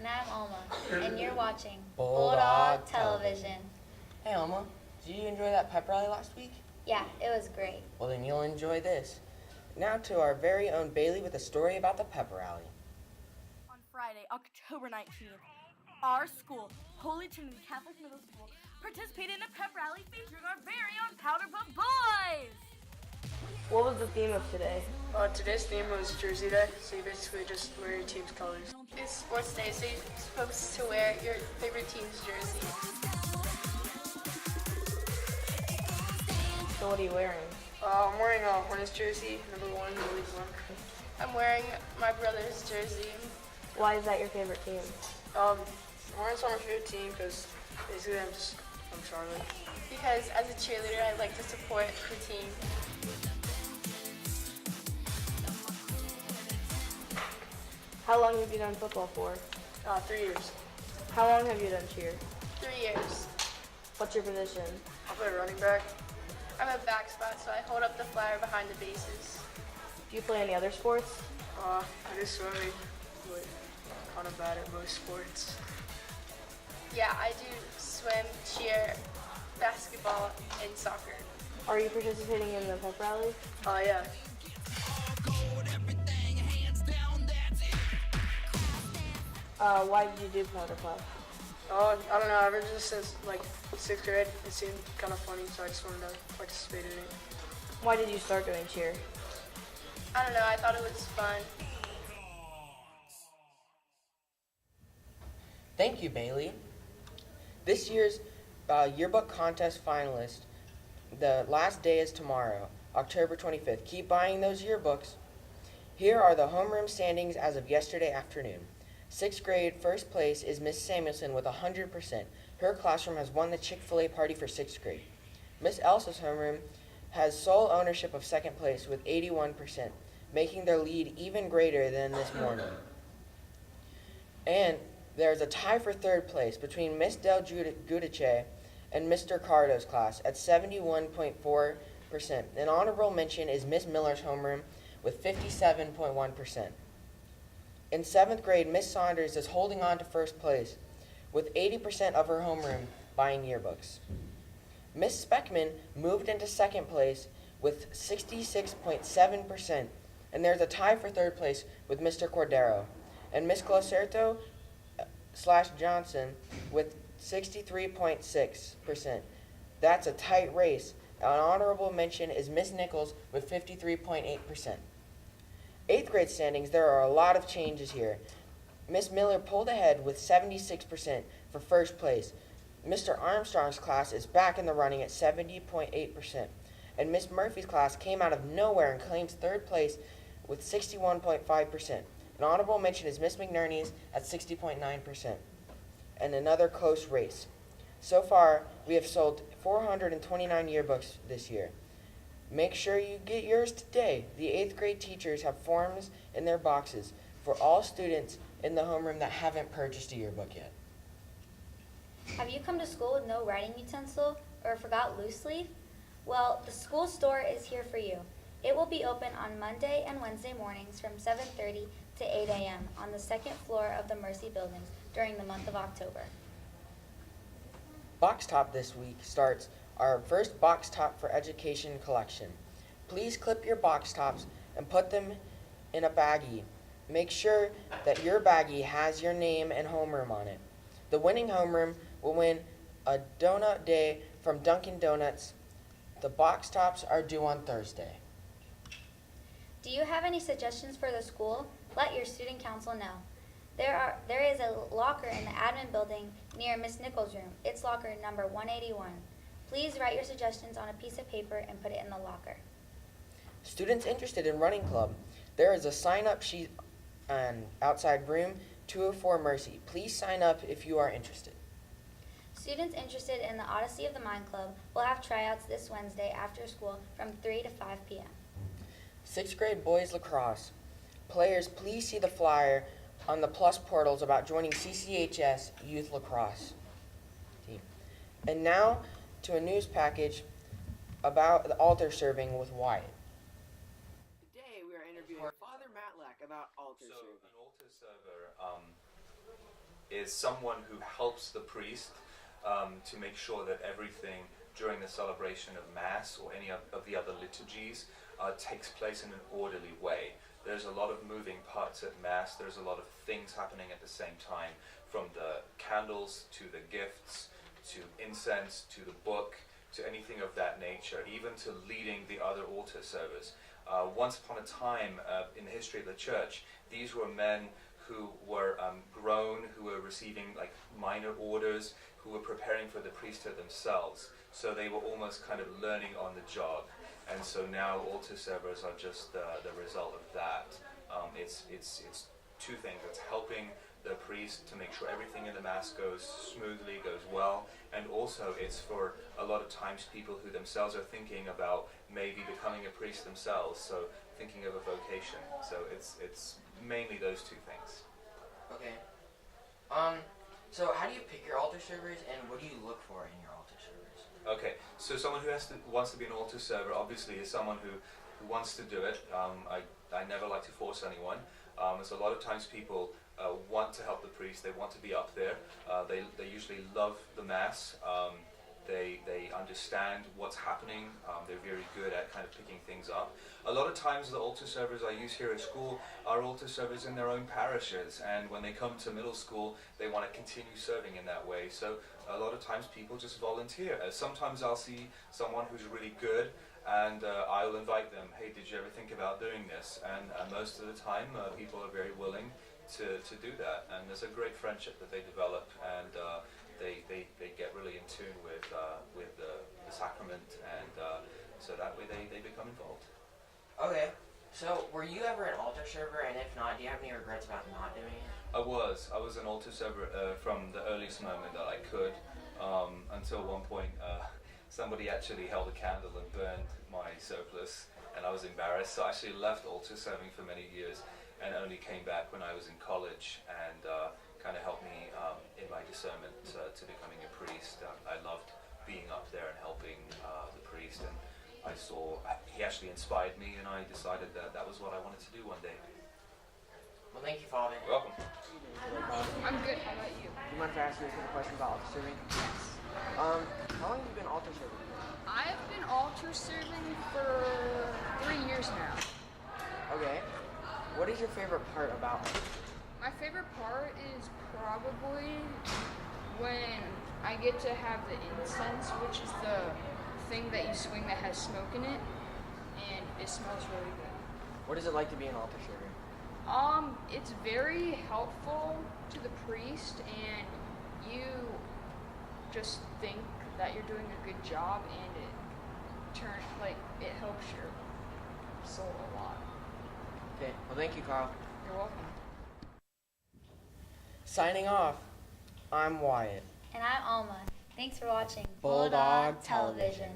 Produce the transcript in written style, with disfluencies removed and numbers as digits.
And I'm Alma, and you're watching Bulldog Television. Hey Alma, did you enjoy that pep rally last week? Yeah, it was great. Well then you'll enjoy this. Now to our very own Bailey with a story about the pep rally. On Friday, October 19th, our school, Holy Trinity Catholic Middle School, participated in a pep rally featuring our very own Powder Puff Boys! What was the theme of today? Today's theme was Jersey Day, so you basically just wear your team's colors. It's sports day, so you're supposed to wear your favorite team's jersey. So what are you wearing? I'm wearing a Hornets jersey, number 1, the League One. I'm wearing my brother's jersey. Why is that your favorite team? Hornets are my favorite team because basically I'm from Charlotte. Because as a cheerleader, I like to support the team. How long have you done football for? 3 years. How long have you done cheer? 3 years. What's your position? I play running back. I'm a back spot, so I hold up the flyer behind the bases. Do you play any other sports? I do swimming, but I'm kind of bad at most sports. Yeah, I do swim, cheer, basketball, and soccer. Are you participating in the pep rally? Yeah. Why did you do Powder Puff? I don't know, ever just since like 6th grade, it seemed kind of funny, so I just wanted to participate in it. Why did you start doing cheer? I don't know, I thought it was fun. Thank you, Bailey. This year's yearbook contest finalist, the last day is tomorrow, October 25th. Keep buying those yearbooks. Here are the homeroom standings as of yesterday afternoon. 6th grade, first place is Miss Samuelson with 100%. Her classroom has won the Chick-fil-A party for 6th grade. Miss Elsa's homeroom has sole ownership of 2nd place with 81%, making their lead even greater than this morning. And there's a tie for 3rd place between Miss Del Giudice and Mr. Cardo's class at 71.4%. An honorable mention is Miss Miller's homeroom with 57.1%. In 7th grade, Miss Saunders is holding on to 1st place with 80% of her homeroom buying yearbooks. Miss Speckman moved into 2nd place with 66.7%, and there's a tie for 3rd place with Mr. Cordero. And Miss Closerto / Johnson with 63.6%. That's a tight race. An honorable mention is Miss Nichols with 53.8%. 8th grade standings, there are a lot of changes here. Miss Miller pulled ahead with 76% for 1st place. Mr. Armstrong's class is back in the running at 70.8%. And Miss Murphy's class came out of nowhere and claims 3rd place with 61.5%. An honorable mention is Miss McNerney's at 60.9%. And another close race. So far, we have sold 429 yearbooks this year. Make sure you get yours today. The 8th grade teachers have forms in their boxes for all students in the homeroom that haven't purchased a yearbook yet. Have you come to school with no writing utensil or forgot loose leaf? Well, the school store is here for you. It will be open on Monday and Wednesday mornings from 7:30 to 8 a.m. on the 2nd floor of the Mercy buildings during the month of October. Box Top this week starts our first Box Top for Education collection. Please clip your box tops and put them in a baggie. Make sure that your baggie has your name and homeroom on it. The winning homeroom will win a donut day from Dunkin' Donuts. The box tops are due on Thursday. Do you have any suggestions for the school? Let your student council know. There is a locker in the admin building near Miss Nichols' room. It's locker number 181. Please write your suggestions on a piece of paper and put it in the locker. Students interested in running club, there is a sign-up sheet outside room 204 Mercy. Please sign up if you are interested. Students interested in the Odyssey of the Mind Club will have tryouts this Wednesday after school from 3 to 5 p.m. 6th grade boys lacrosse. Players, please see the flyer on the Plus portals about joining CCHS Youth Lacrosse team. And now to a news package about the altar serving with Wyatt. Today we are interviewing Father Matlack about altar serving. An altar server is someone who helps the priest to make sure that everything during the celebration of Mass or any of the other liturgies takes place in an orderly way. There's a lot of moving parts at Mass. There's a lot of things happening at the same time, from the candles to the gifts to incense to the book to anything of that nature, even to leading the other altar servers. Once upon a time in the history of the church, these were men who were grown, who were receiving like minor orders, who were preparing for the priesthood themselves. So they were almost kind of learning on the job. And so now altar servers are just the result of that. It's two things. It's helping the priest to make sure everything in the Mass goes smoothly, goes well, and also it's for a lot of times people who themselves are thinking about maybe becoming a priest themselves, so thinking of a vocation. So it's mainly those two things. Okay. So how do you pick your altar servers, and what do you look for in your altar servers? Okay, so someone who wants to be an altar server obviously is someone who wants to do it. I never like to force anyone. So a lot of times people want to help the priest, they want to be up there, they usually love the Mass, they understand what's happening, they're very good at kind of picking things up. A lot of times the altar servers I use here at school are altar servers in their own parishes, and when they come to middle school they want to continue serving in that way, so a lot of times people just volunteer. Sometimes I'll see someone who's really good and I'll invite them, hey, did you ever think about doing this? And most of the time people are very willing to do that, and there's a great friendship that they develop, and they get really in tune with the sacrament, and so that way they become involved. Okay, so were you ever an altar server, and if not, do you have any regrets about not doing it? I was an altar server from the earliest moment that I could, until one point somebody actually held a candle and burned my surplice, and I was embarrassed, so I actually left altar serving for many years and only came back when I was in college, and kind of helped me in my discernment to becoming a priest. I loved being up there and helping the priest, and I saw he actually inspired me, and I decided that was what I wanted to do one day. Well, thank you, Father. You're welcome. I'm good. How about you? Do you mind if I ask you a couple questions about altar serving? Yes. How long have you been altar serving? I've been altar serving for 3 years now. Okay. What is your favorite part about it? My favorite part is probably when I get to have the incense, which is the thing that you swing that has smoke in it, and it smells really good. What is it like to be an altar server? It's very helpful to the priest, and you just think that you're doing a good job, and it helps your soul a lot. Okay, well, thank you, Carl. You're welcome. Signing off, I'm Wyatt. And I'm Alma. Thanks for watching Bulldog Television.